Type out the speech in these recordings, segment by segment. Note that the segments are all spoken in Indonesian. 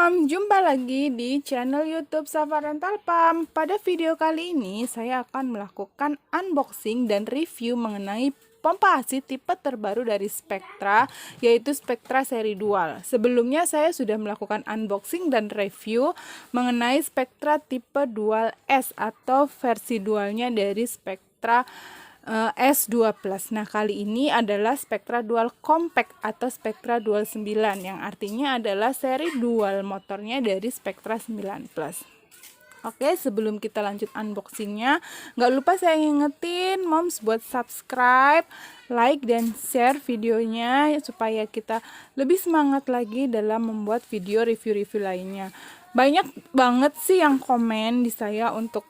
Mom, jumpa lagi di channel YouTube Safa Rental Pump. Pada video kali ini saya akan melakukan unboxing dan review mengenai pompa AC tipe terbaru dari Spectra, yaitu Spectra seri dual. Sebelumnya saya sudah melakukan unboxing dan review mengenai Spectra tipe dual S atau versi dualnya dari Spectra S2 Plus. Nah, kali ini adalah Spectra Dual Compact atau Spectra Dual 9, yang artinya adalah seri dual motornya dari Spectra 9 Plus. Oke, sebelum kita lanjut unboxingnya, nggak lupa saya ingetin moms buat subscribe, like, dan share videonya supaya kita lebih semangat lagi dalam membuat video review-review lainnya. Banyak banget sih yang komen di saya untuk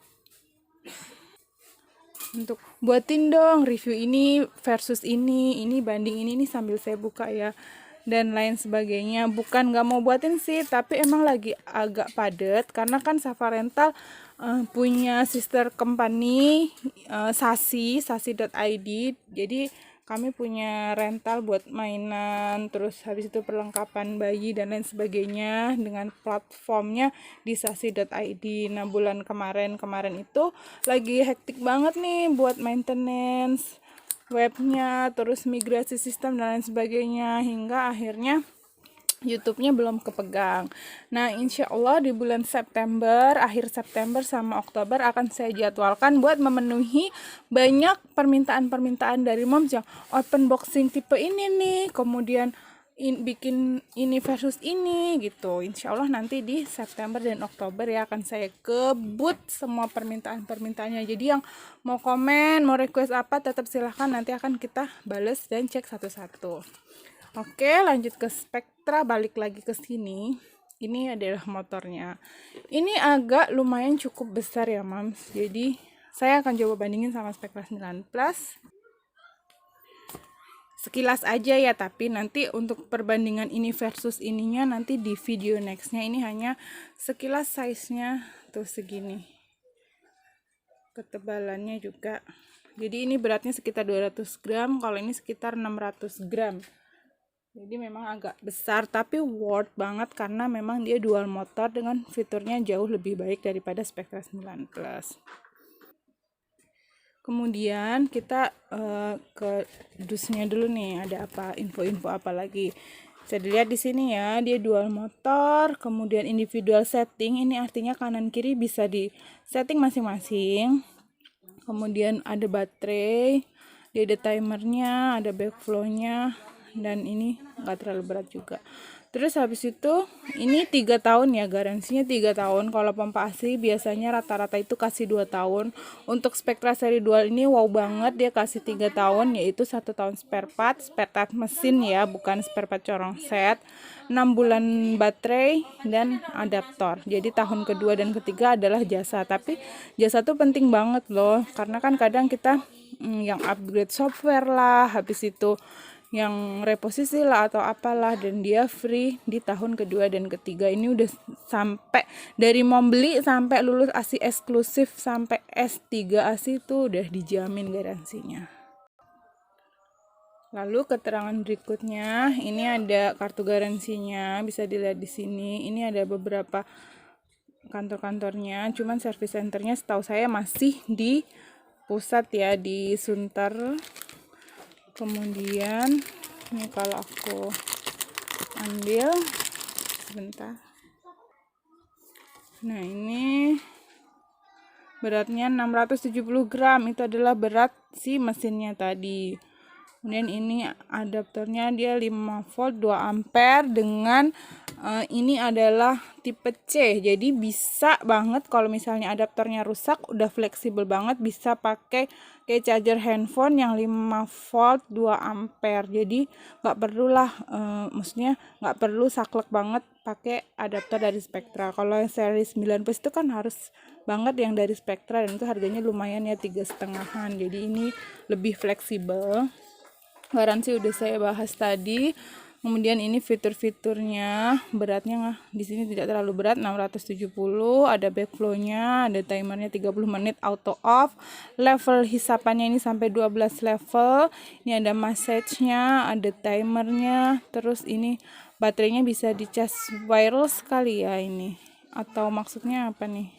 buatin dong review ini versus ini banding ini nih, sambil saya buka ya dan lain sebagainya. Bukan nggak mau buatin sih, tapi emang lagi agak padat karena kan Safa Rental punya sister company sasi.id. Jadi kami punya rental buat mainan, terus habis itu perlengkapan bayi dan lain sebagainya dengan platformnya di sasi.id. Nah, bulan kemarin itu lagi hektik banget nih buat maintenance webnya, terus migrasi sistem dan lain sebagainya, hingga akhirnya YouTube-nya belum kepegang. Nah, insya Allah di bulan September, akhir September sama Oktober akan saya jadwalkan buat memenuhi banyak permintaan-permintaan dari moms yang open boxing tipe ini nih, kemudian bikin ini versus ini gitu. Insya Allah nanti di September dan Oktober ya akan saya kebut semua permintaan-permintaannya. Jadi yang mau komen, mau request apa, tetap silahkan, nanti akan kita bales dan cek satu-satu. Oke, lanjut ke Spectra, balik lagi ke sini. Ini adalah motornya. Ini agak lumayan cukup besar ya, Mams. Jadi, saya akan coba bandingin sama Spectra 9 Plus. Sekilas aja ya, tapi nanti untuk perbandingan ini versus ininya nanti di video nextnya. Ini hanya sekilas size-nya tuh segini. Ketebalannya juga. Jadi ini beratnya sekitar 200 gram, kalau ini sekitar 600 gram. Jadi memang agak besar, tapi worth banget karena memang dia dual motor dengan fiturnya jauh lebih baik daripada Spectra 9 Plus. Kemudian kita ke dusnya dulu nih, ada apa, info-info apa lagi. Bisa dilihat di sini ya, dia dual motor, kemudian individual setting, ini artinya kanan kiri bisa di setting masing-masing. Kemudian ada baterai, dia ada timernya, ada backflow-nya, dan ini nggak terlalu berat juga. Terus habis itu ini 3 tahun ya, garansinya 3 tahun. Kalau pompa AC biasanya rata-rata itu kasih 2 tahun. Untuk Spectra seri dual ini wow banget, dia kasih 3 tahun, yaitu 1 tahun spare part mesin ya, bukan spare part corong set, 6 bulan baterai dan adaptor. Jadi tahun kedua dan ketiga adalah jasa. Tapi jasa tuh penting banget loh, karena kan kadang kita yang upgrade software lah, habis itu yang reposisi lah atau apalah, dan dia free di tahun kedua dan ketiga. Ini udah sampai dari mau beli sampai lulus ASI eksklusif sampai S3 ASI itu udah dijamin garansinya. Lalu keterangan berikutnya, ini ada kartu garansinya, bisa dilihat di sini. Ini ada beberapa kantor-kantornya, cuman service centernya setahu saya masih di pusat ya, di Sunter. Kemudian ini kalau aku ambil sebentar, nah ini beratnya 670 gram, itu adalah berat si mesinnya tadi. Kemudian ini adaptornya dia 5 volt 2 ampere dengan ini adalah tipe C. Jadi bisa banget kalau misalnya adaptornya rusak, udah fleksibel banget, bisa pakai kayak charger handphone yang 5 volt 2 ampere. Jadi nggak perlulah maksudnya nggak perlu saklek banget pakai adaptor dari Spectra. Kalau yang seri 9 Plus itu kan harus banget yang dari Spectra, dan itu harganya lumayan ya, 3,5-an. Jadi ini lebih fleksibel. Garansi udah saya bahas tadi. Kemudian ini fitur-fiturnya, beratnya di sini tidak terlalu berat, 670, ada backflow-nya, ada timernya 30 menit auto off, level hisapannya ini sampai 12 level. Ini ada message-nya, ada timernya, terus ini baterainya bisa dicas wireless kali ya ini, atau maksudnya apa nih?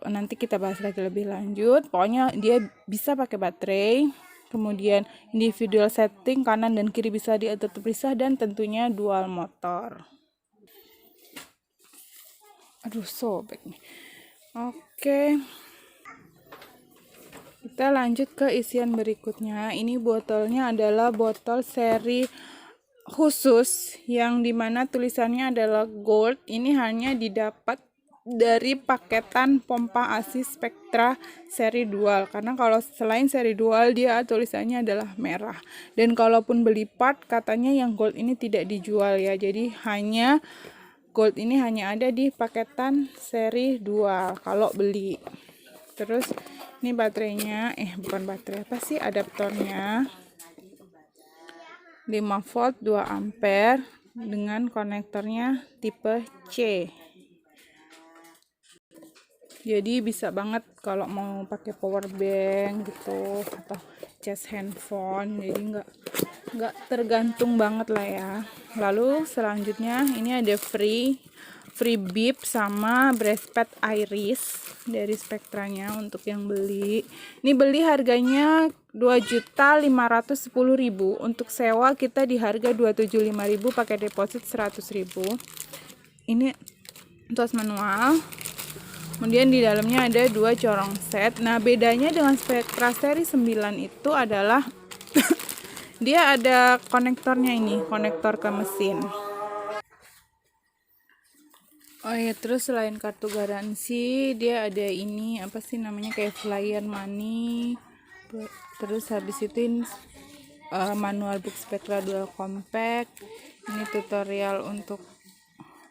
Nanti kita bahas lagi lebih lanjut. Pokoknya dia bisa pakai baterai, kemudian individual setting kanan dan kiri bisa diatur terpisah, dan tentunya dual motor. Aduh, sobek nih. Oke, kita lanjut ke isian berikutnya. Ini botolnya adalah botol seri khusus yang dimana tulisannya adalah gold. Ini hanya didapat dari paketan pompa ASI Spectra seri dual, karena kalau selain seri dual dia tulisannya adalah merah. Dan kalaupun beli part katanya yang gold ini tidak dijual ya, jadi hanya gold ini hanya ada di paketan seri dual kalau beli. Terus ini baterainya, bukan baterai, apa sih, adaptornya 5 volt 2 ampere dengan konektornya tipe C. Jadi bisa banget kalau mau pakai power bank gitu atau cas handphone, jadi nggak tergantung banget lah ya. Lalu selanjutnya ini ada free bib sama breastpad iris dari Spectranya untuk yang beli. Ini beli harganya 2.510.000. Untuk sewa kita di harga 275.000 pakai deposit 100.000. Ini tuas manual. Kemudian di dalamnya ada 2 corong set. Nah, bedanya dengan Spectra seri 9 itu adalah dia ada konektornya, ini konektor ke mesin. Oh ya, terus selain kartu garansi, dia ada ini apa sih namanya, kayak flyer money. Terus habis itu manual book Spectra Dual Compact. Ini tutorial untuk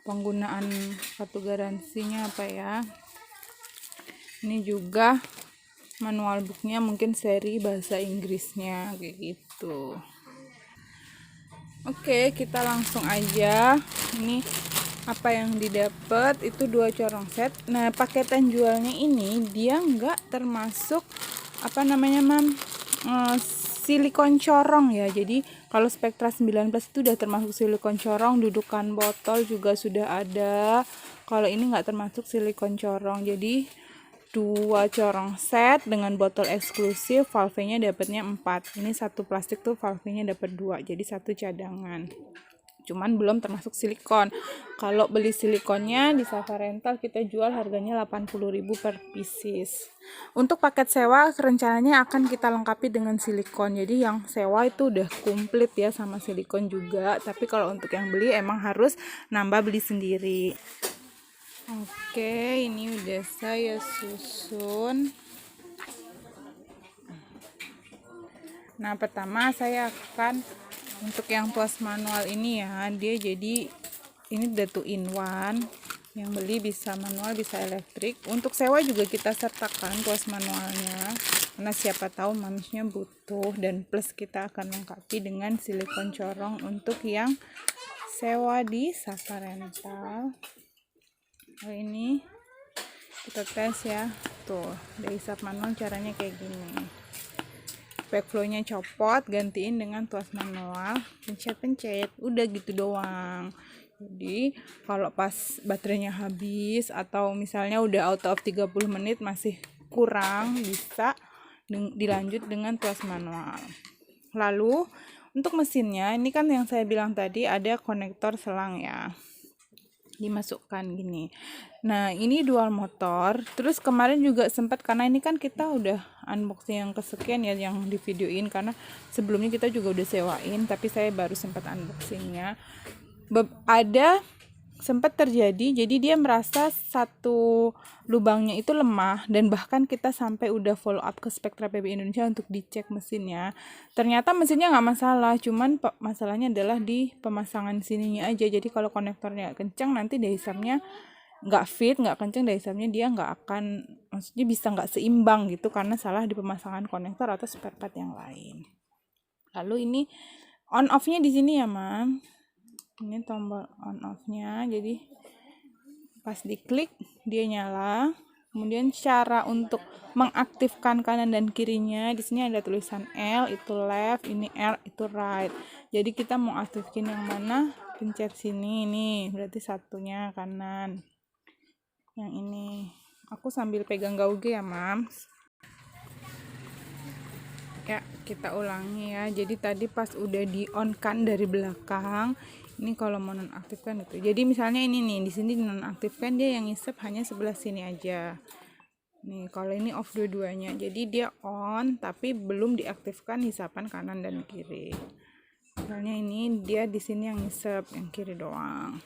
penggunaan kartu garansinya apa ya. Ini juga manual booknya, mungkin seri bahasa Inggrisnya kayak gitu. Oke, kita langsung aja. Ini apa yang didapat itu 2 corong set. Nah, paketan jualnya ini dia nggak termasuk apa namanya silikon corong ya. Jadi kalau Spectra 19 itu udah termasuk silikon corong, dudukan botol juga sudah ada. Kalau ini nggak termasuk silikon corong. Jadi 2 corong set dengan botol eksklusif, valve-nya dapatnya 4. Ini satu plastik tuh valve-nya dapat 2, jadi satu cadangan. Cuman belum termasuk silikon. Kalau beli silikonnya di Safa Rental kita jual harganya 80.000 per pieces. Untuk paket sewa rencananya akan kita lengkapi dengan silikon. Jadi yang sewa itu udah komplit ya sama silikon juga. Tapi kalau untuk yang beli emang harus nambah beli sendiri. Oke, ini udah saya susun. Nah, pertama saya akan untuk yang tuas manual ini ya, dia jadi ini udah 2 in 1. Yang beli bisa manual bisa elektrik. Untuk sewa juga kita sertakan tuas manualnya, karena siapa tahu mamisnya butuh, dan plus kita akan lengkapi dengan silikon corong untuk yang sewa di Safa Rental. Ini kita tes ya, tuh dari sap manual caranya kayak gini. Backflow-nya copot, gantiin dengan tuas manual, pencet-pencet, udah gitu doang. Jadi kalau pas baterainya habis atau misalnya udah out of 30 menit masih kurang, bisa dilanjut dengan tuas manual. Lalu untuk mesinnya, ini kan yang saya bilang tadi ada konektor selang ya, dimasukkan gini. Nah, ini dual motor. Terus kemarin juga sempat, karena ini kan kita udah unboxing yang kesekian ya yang di videoin, karena sebelumnya kita juga udah sewain, tapi saya baru sempat unboxingnya. Ada sempat terjadi, jadi dia merasa satu lubangnya itu lemah, dan bahkan kita sampai udah follow up ke Spectra PB Indonesia untuk dicek mesinnya. Ternyata mesinnya nggak masalah, cuman masalahnya adalah di pemasangan sininya aja. Jadi kalau konektornya kencang, nanti dahisamnya nggak fit, nggak kencang dahisamnya, dia nggak akan, maksudnya bisa nggak seimbang gitu, karena salah di pemasangan konektor atau spare part yang lain. Lalu ini on off-nya di sini ya, Mam. Ini tombol on off-nya, jadi pas diklik dia nyala. Kemudian cara untuk mengaktifkan kanan dan kirinya, di sini ada tulisan L itu left, ini R itu right. Jadi kita mau aktifkan yang mana, pencet sini, nih berarti satunya kanan, yang ini. Aku sambil pegang gauge ya mams. Ya, kita ulangi ya. Jadi tadi pas udah di on kan dari belakang, ini kalau mau nonaktifkan itu. Jadi misalnya ini nih, di sini dinonaktifkan, dia yang ngisep hanya sebelah sini aja. Nih, kalau ini off dua-duanya. Jadi dia on tapi belum diaktifkan hisapan kanan dan kiri. Misalnya ini dia di sini yang ngisep, yang kiri doang.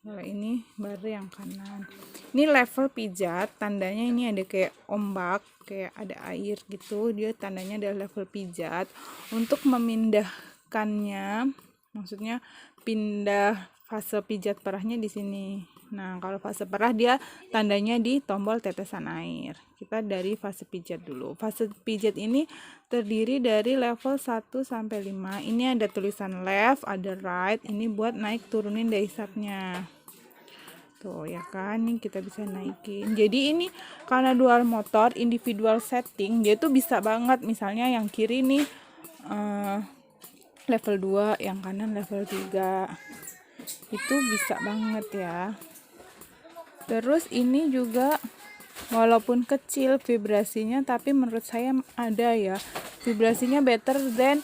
Kalau ini baru yang kanan. Ini level pijat, tandanya ini ada kayak ombak, kayak ada air gitu. Dia tandanya adalah level pijat. Untuk memindahkannya, maksudnya pindah fase pijat perahnya di sini. Nah, kalau fase perah dia tandanya di tombol tetesan air. Kita dari fase pijat dulu. Fase pijat ini terdiri dari level 1 sampai 5. Ini ada tulisan left, ada right. Ini buat naik turunin daisatnya. Tuh ya kan, ini kita bisa naikin. Jadi ini karena dual motor individual setting, dia tuh bisa banget. Misalnya yang kiri nih level 2, yang kanan level 3. Itu bisa banget ya. Terus ini juga walaupun kecil vibrasinya, tapi menurut saya ada ya. Vibrasinya better than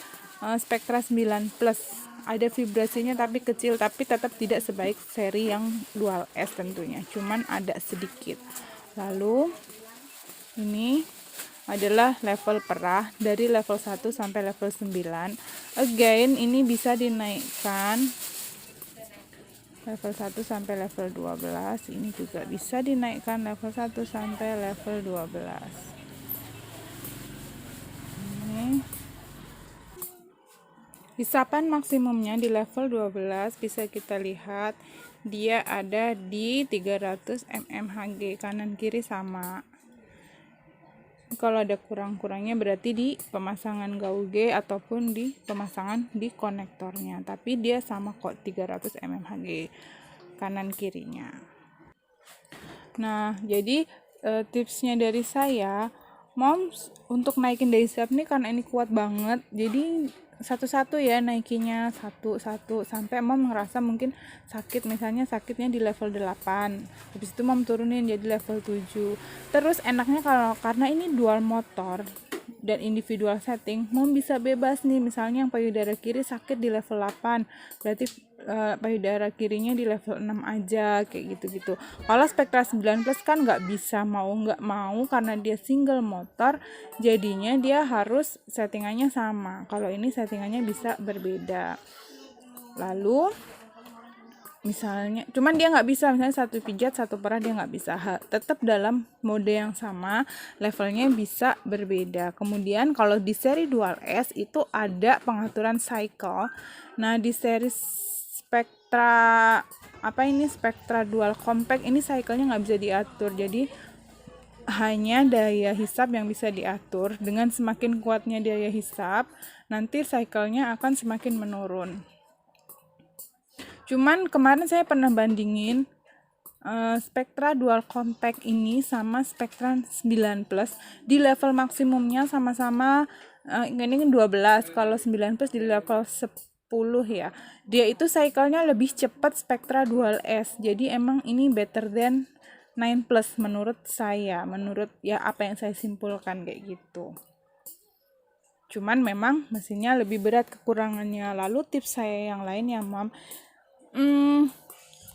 Spectra 9 Plus. Ada vibrasinya tapi kecil, tapi tetap tidak sebaik seri yang Dual S tentunya. Cuman ada sedikit. Lalu ini adalah level perah dari level 1 sampai level 9. Again, ini bisa dinaikkan level 1 sampai level 12. Ini juga bisa dinaikkan level 1 sampai level 12. Ini hisapan maksimumnya di level 12 bisa kita lihat dia ada di 300 mmHg, kanan kiri sama. Kalau ada kurang-kurangnya berarti di pemasangan gauge ataupun di pemasangan di konektornya, tapi dia sama kok 300 mmHg kanan kirinya. Nah, jadi tipsnya dari saya, moms, untuk naikin daisap nih karena ini kuat banget, jadi satu-satu ya naikinya, satu-satu sampai mom ngerasa mungkin sakit, misalnya sakitnya di level 8, habis itu mom turunin jadi level 7. Terus enaknya kalau karena ini dual motor dan individual setting, mom bisa bebas nih, misalnya yang payudara kiri sakit di level 8, berarti payudara kirinya di level 6 aja, kayak gitu-gitu. Kalau Spectra 9 Plus kan nggak bisa, mau nggak mau karena dia single motor, jadinya dia harus settingannya sama. Kalau ini settingannya bisa berbeda. Lalu misalnya, cuman dia nggak bisa, misalnya satu pijat satu perah dia nggak bisa, tetap dalam mode yang sama, levelnya bisa berbeda. Kemudian kalau di seri Dual S itu ada pengaturan cycle. Nah, di seri Spectra Spectra Dual Compact ini cycle-nya nggak bisa diatur, jadi hanya daya hisap yang bisa diatur. Dengan semakin kuatnya daya hisap, nanti cycle-nya akan semakin menurun. Cuman kemarin saya pernah bandingin Spectra Dual Compact ini sama Spectra 9 Plus, di level maksimumnya sama-sama ini 12, kalau 9 Plus di level 10 ya. Dia itu cycle-nya lebih cepat Spectra Dual S. Jadi emang ini better than 9 Plus menurut saya, menurut ya apa yang saya simpulkan kayak gitu. Cuman memang mesinnya lebih berat kekurangannya. Lalu tips saya yang lain ya mom,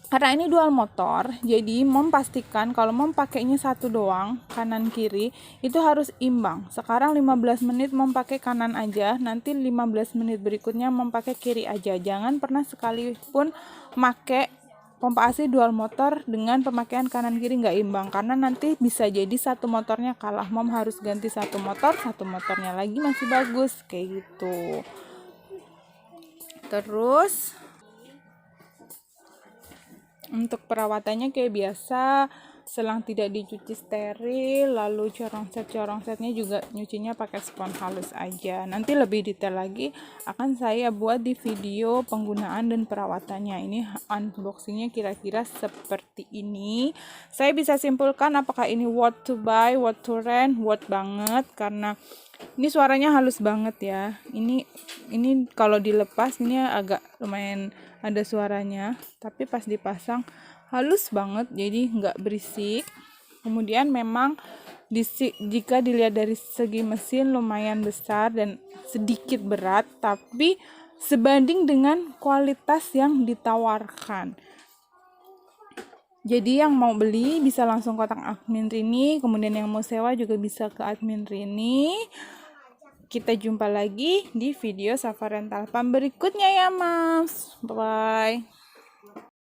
karena ini dual motor, jadi mom pastikan kalau mom pakainya satu doang, kanan kiri, itu harus imbang. Sekarang 15 menit mom pakai kanan aja, nanti 15 menit berikutnya mom pakai kiri aja. Jangan pernah sekalipun pakai pompa AC dual motor dengan pemakaian kanan kiri nggak imbang, karena nanti bisa jadi satu motornya kalah. Mom harus ganti satu motornya lagi masih bagus kayak gitu. Terus untuk perawatannya kayak biasa, selang tidak dicuci steril, lalu corong-setnya juga nyucinya pakai spons halus aja. Nanti lebih detail lagi akan saya buat di video penggunaan dan perawatannya. Ini unboxingnya kira-kira seperti ini. Saya bisa simpulkan apakah ini worth to buy, worth to rent, worth banget, karena Ini suaranya halus banget ya. Ini kalau dilepas ini agak lumayan ada suaranya, tapi pas dipasang halus banget, jadi nggak berisik. Kemudian memang jika dilihat dari segi mesin lumayan besar dan sedikit berat, tapi sebanding dengan kualitas yang ditawarkan. Jadi yang mau beli bisa langsung kontak admin Rini, kemudian yang mau sewa juga bisa ke admin Rini. Kita jumpa lagi di video Safa Rental Pam berikutnya ya, Mams. Bye.